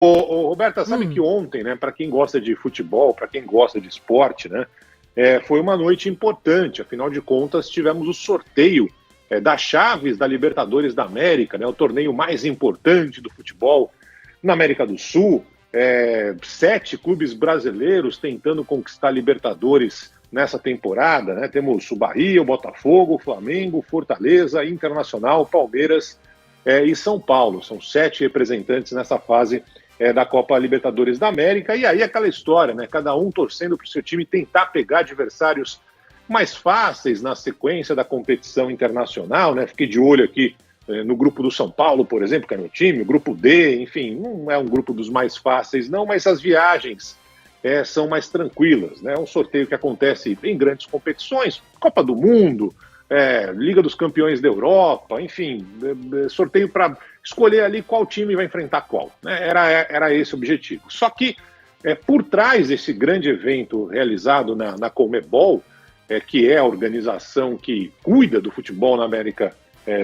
Roberta, sabe que ontem, né, para quem gosta de futebol, para quem gosta de esporte, né, foi uma noite importante. Afinal de contas, tivemos o sorteio das chaves da Libertadores da América, né, o torneio mais importante do futebol na América do Sul. 7 clubes brasileiros tentando conquistar Libertadores nessa temporada, né? Temos o Bahia, o Botafogo, o Flamengo, Fortaleza, Internacional, Palmeiras e São Paulo. São 7 representantes nessa fase da Copa Libertadores da América. E aí aquela história, né? Cada um torcendo para o seu time tentar pegar adversários mais fáceis na sequência da competição internacional, né? Fiquei de olho aqui no grupo do São Paulo, por exemplo, que é meu time, o grupo D, enfim, não é um grupo dos mais fáceis não, mas as viagens são mais tranquilas, né? É um sorteio que acontece em grandes competições, Copa do Mundo, Liga dos Campeões da Europa, enfim, sorteio para escolher ali qual time vai enfrentar qual, né? Era esse o objetivo. Só que por trás desse grande evento realizado na Conmebol, que é a organização que cuida do futebol na América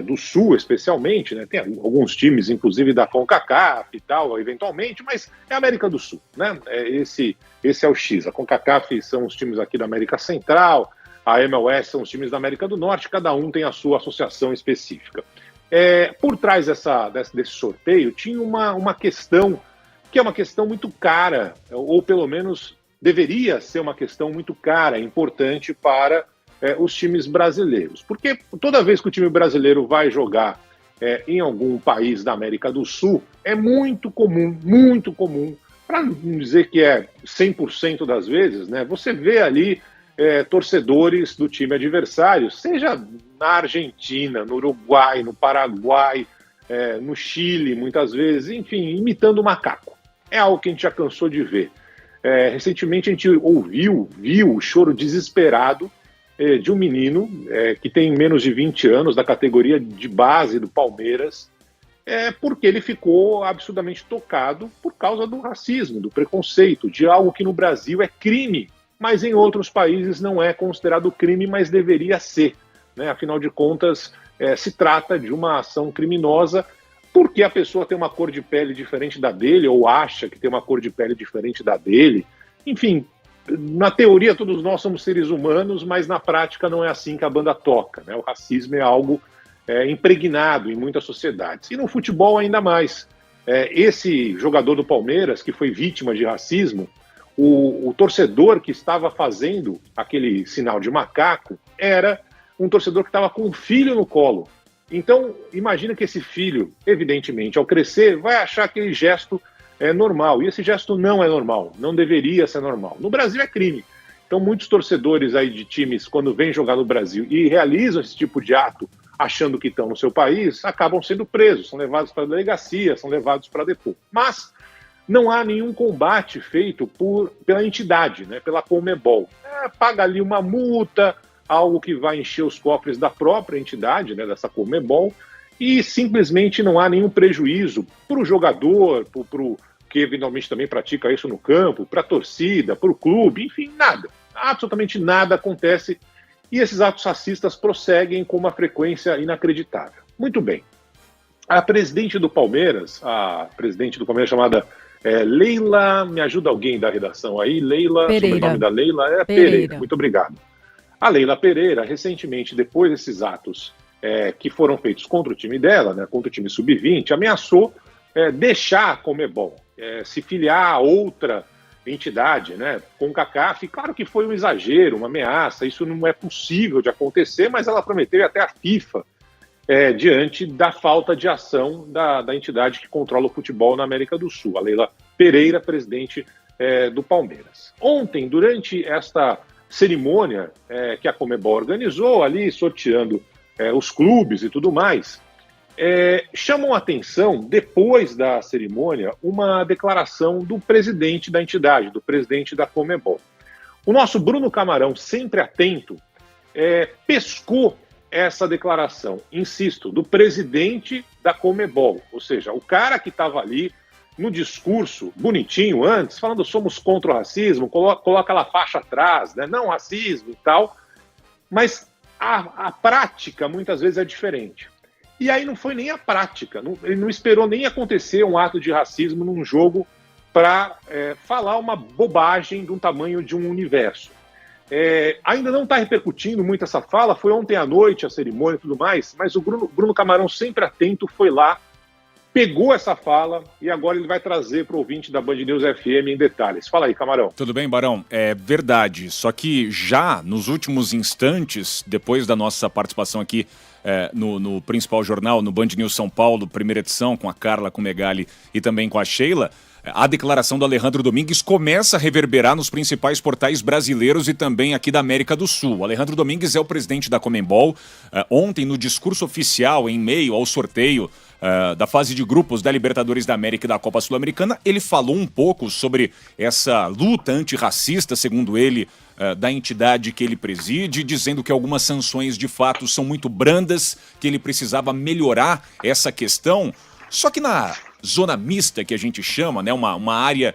do Sul, especialmente, né? Tem alguns times, inclusive da CONCACAF e tal, eventualmente, mas é a América do Sul, né? Esse é o X. A CONCACAF são os times aqui da América Central, a MLS são os times da América do Norte, cada um tem a sua associação específica. Por trás desse sorteio tinha uma questão que é uma questão muito cara, ou pelo menos deveria ser uma questão muito cara, importante para os times brasileiros. Porque toda vez que o time brasileiro vai jogar em algum país da América do Sul, é muito comum, para não dizer que é 100% das vezes, né? Você vê ali torcedores do time adversário, seja na Argentina, no Uruguai, no Paraguai, no Chile, muitas vezes, enfim, imitando o macaco. É algo que a gente já cansou de ver. Recentemente a gente viu o choro desesperado de um menino que tem menos de 20 anos, da categoria de base do Palmeiras, porque ele ficou absurdamente tocado por causa do racismo, do preconceito, de algo que no Brasil é crime, mas em outros países não é considerado crime, mas deveria ser, né? Afinal de contas, se trata de uma ação criminosa porque a pessoa tem uma cor de pele diferente da dele, ou acha que tem uma cor de pele diferente da dele. Enfim, na teoria todos nós somos seres humanos, mas na prática não é assim que a banda toca, né? O racismo é algo impregnado em muitas sociedades. E no futebol ainda mais. Esse jogador do Palmeiras, que foi vítima de racismo, o torcedor que estava fazendo aquele sinal de macaco era um torcedor que estava com um filho no colo. Então, imagina que esse filho, evidentemente, ao crescer, vai achar aquele gesto normal. E esse gesto não é normal, não deveria ser normal. No Brasil é crime. Então, muitos torcedores aí de times, quando vêm jogar no Brasil e realizam esse tipo de ato, achando que estão no seu país, acabam sendo presos, são levados para a delegacia, são levados para depor. Mas não há nenhum combate feito pela entidade, né, pela Conmebol. Paga ali uma multa, algo que vai encher os cofres da própria entidade, né, dessa Conmebol, e simplesmente não há nenhum prejuízo para o jogador, para o que eventualmente também pratica isso no campo, para a torcida, para o clube, enfim, nada. Absolutamente nada acontece e esses atos racistas prosseguem com uma frequência inacreditável. Muito bem. A presidente do Palmeiras chamada Leila, me ajuda alguém da redação aí, Leila, Pereira. Sobrenome da Leila Pereira, muito obrigado. A Leila Pereira, recentemente, depois desses atos que foram feitos contra o time dela, né, contra o time sub-20, ameaçou deixar a Conmebol, se filiar a outra entidade, né, CONCACAF. Claro que foi um exagero, uma ameaça, isso não é possível de acontecer, mas ela prometeu até a FIFA, diante da falta de ação da entidade que controla o futebol na América do Sul, a Leila Pereira, presidente do Palmeiras. Ontem, durante esta cerimônia que a Conmebol organizou, ali sorteando os clubes e tudo mais, chamam a atenção, depois da cerimônia, uma declaração do presidente da entidade, do presidente da Conmebol. O nosso Bruno Camarão, sempre atento, pescou essa declaração, insisto, do presidente da Conmebol, ou seja, o cara que estava ali no discurso bonitinho antes, falando somos contra o racismo, coloca aquela faixa atrás, né? Não racismo e tal, mas a prática muitas vezes é diferente. E aí não foi nem a prática, ele não esperou nem acontecer um ato de racismo num jogo para falar uma bobagem de um tamanho de um universo. Ainda não está repercutindo muito essa fala, foi ontem à noite a cerimônia e tudo mais, mas o Bruno Camarão, sempre atento, foi lá, pegou essa fala e agora ele vai trazer para o ouvinte da Band News FM em detalhes. Fala aí, Camarão. Tudo bem, Barão? É verdade, só que já nos últimos instantes, depois da nossa participação aqui no principal jornal, no Band News São Paulo, primeira edição, com a Carla, com o Megali e também com a Sheila, a declaração do Alejandro Domingues começa a reverberar nos principais portais brasileiros e também aqui da América do Sul. O Alejandro Domingues é o presidente da Conmebol. Ontem, no discurso oficial, em meio ao sorteio da fase de grupos da Libertadores da América e da Copa Sul-Americana, ele falou um pouco sobre essa luta antirracista, segundo ele, da entidade que ele preside, dizendo que algumas sanções de fato são muito brandas, que ele precisava melhorar essa questão. Só que na zona mista, que a gente chama, né, uma área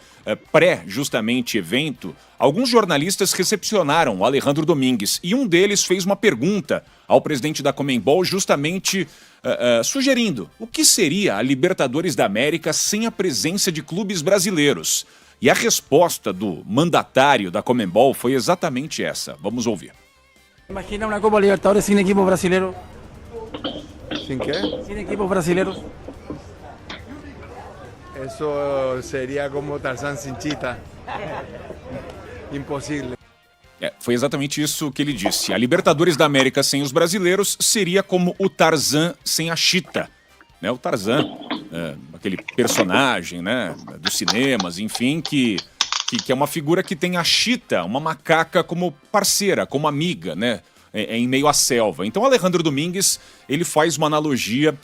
pré-justamente evento, alguns jornalistas recepcionaram o Alejandro Domingues e um deles fez uma pergunta ao presidente da Conmebol, justamente sugerindo o que seria a Libertadores da América sem a presença de clubes brasileiros. E a resposta do mandatário da Conmebol foi exatamente essa. Vamos ouvir. Imagina uma Copa Libertadores sem equipo brasileiro? ¿Sin qué? Sem equipos brasileiros? Eso sería como Tarzán sin chita. Impossível. Foi exatamente isso que ele disse. A Libertadores da América sem os brasileiros seria como o Tarzan sem a chita. Né? O Tarzan, aquele personagem, né, dos cinemas, enfim, que é uma figura que tem a chita, uma macaca, como parceira, como amiga, né, em meio à selva. Então, Alejandro Domingues, ele faz uma analogia,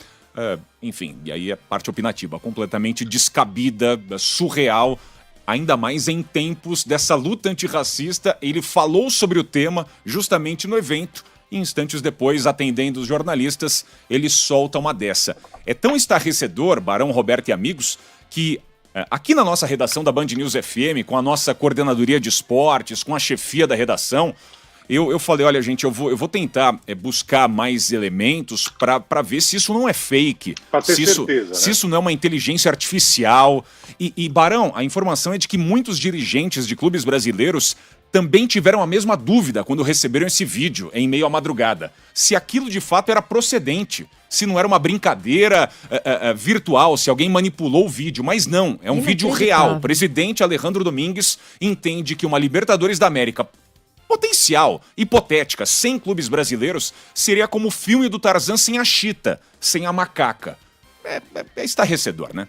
enfim, e aí é parte opinativa, completamente descabida, surreal, ainda mais em tempos dessa luta antirracista. Ele falou sobre o tema justamente no evento, e instantes depois, atendendo os jornalistas, ele solta uma dessa. É tão estarrecedor, Barão, Roberto e amigos, que aqui na nossa redação da Band News FM, com a nossa coordenadoria de esportes, com a chefia da redação, eu falei, olha gente, eu vou tentar buscar mais elementos para ver se isso não é fake, se isso não é uma inteligência artificial. E Barão, a informação é de que muitos dirigentes de clubes brasileiros também tiveram a mesma dúvida quando receberam esse vídeo em meio à madrugada. Se aquilo de fato era procedente, se não era uma brincadeira virtual, se alguém manipulou o vídeo. Mas não, é um vídeo real. O presidente Alejandro Domingues entende que uma Libertadores da América potencial, hipotética, sem clubes brasileiros, seria como o filme do Tarzan sem a chita, sem a macaca. É estarrecedor, né?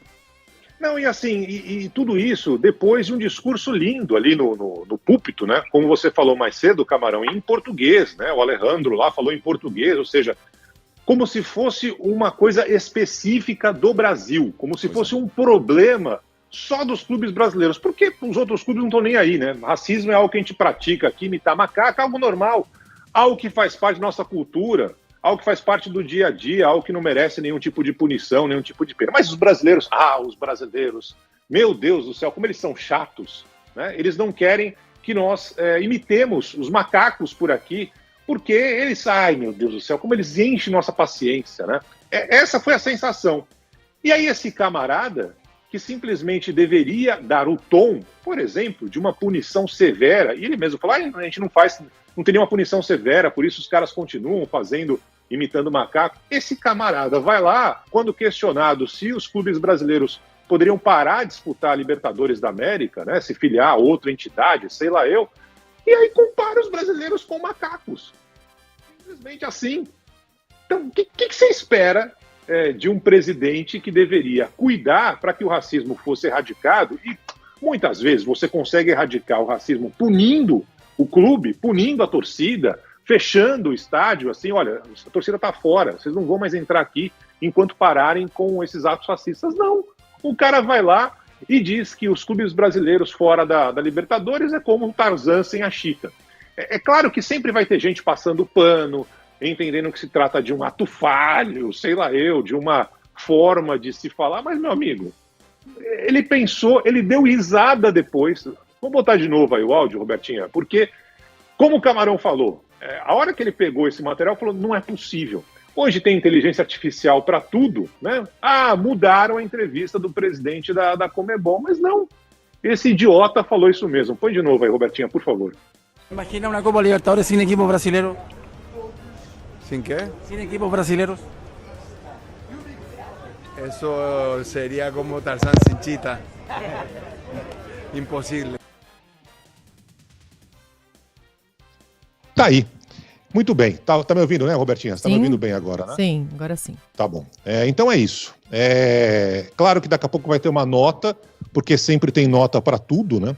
Não, e assim, e tudo isso depois de um discurso lindo ali no púlpito, né? Como você falou mais cedo, Camarão, em português, né? O Alejandro lá falou em português, ou seja, como se fosse uma coisa específica do Brasil, como se fosse um problema só dos clubes brasileiros, porque os outros clubes não estão nem aí, né? Racismo é algo que a gente pratica aqui, imitar macaco, algo normal, algo que faz parte da nossa cultura, algo que faz parte do dia a dia, algo que não merece nenhum tipo de punição, nenhum tipo de pena. Mas os brasileiros, meu Deus do céu, como eles são chatos, né? Eles não querem que nós imitemos os macacos por aqui, porque eles, meu Deus do céu, como eles enchem nossa paciência, né? Essa foi a sensação. E aí esse camarada, que simplesmente deveria dar o tom, por exemplo, de uma punição severa, e ele mesmo falou, a gente não tem nenhuma punição severa, por isso os caras continuam imitando macaco. Esse camarada vai lá, quando questionado se os clubes brasileiros poderiam parar de disputar a Libertadores da América, né, se filiar a outra entidade, sei lá eu, e aí compara os brasileiros com macacos. Simplesmente assim. Então, o que você espera de um presidente que deveria cuidar para que o racismo fosse erradicado? E muitas vezes você consegue erradicar o racismo punindo o clube, punindo a torcida, fechando o estádio, assim, olha, a torcida está fora, vocês não vão mais entrar aqui enquanto pararem com esses atos racistas. Não, o cara vai lá e diz que os clubes brasileiros fora da Libertadores é como um Tarzan sem a chita. É claro que sempre vai ter gente passando pano, entendendo que se trata de um ato falho, sei lá eu, de uma forma de se falar, mas, meu amigo, ele pensou, ele deu risada depois. Vamos botar de novo aí o áudio, Robertinha, porque, como o Camarão falou, a hora que ele pegou esse material, falou, não é possível. Hoje tem inteligência artificial para tudo, né? Mudaram a entrevista do presidente da Conmebol, mas não. Esse idiota falou isso mesmo. Põe de novo aí, Robertinha, por favor. Imagina una Copa Libertadores sin equipos brasileños. ¿Sin qué? Sin equipos brasileños. Eso sería como Tarzán sin chita. Imposible. Tá aí. Muito bem. Tá me ouvindo, né, Robertinha? Você tá me ouvindo bem agora, né? Sim, agora sim. Tá bom. Então é isso. Claro que daqui a pouco vai ter uma nota, porque sempre tem nota para tudo, né?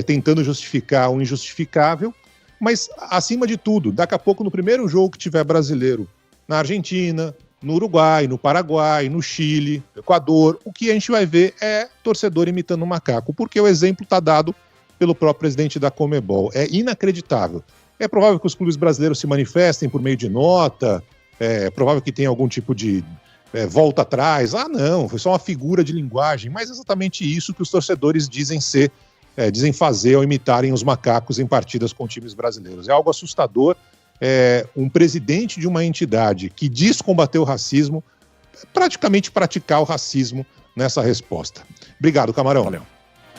Tentando justificar o injustificável. Mas, acima de tudo, daqui a pouco, no primeiro jogo que tiver brasileiro na Argentina, no Uruguai, no Paraguai, no Chile, no Equador, o que a gente vai ver é torcedor imitando um macaco, porque o exemplo está dado pelo próprio presidente da Conmebol. É inacreditável. É provável que os clubes brasileiros se manifestem por meio de nota, é provável que tenha algum tipo de volta atrás. Não, foi só uma figura de linguagem, mas é exatamente isso que os torcedores dizem dizem fazer ao imitarem os macacos em partidas com times brasileiros. É algo assustador. Um presidente de uma entidade que diz combater o racismo, praticamente praticar o racismo nessa resposta. Obrigado, Camarão. Valeu.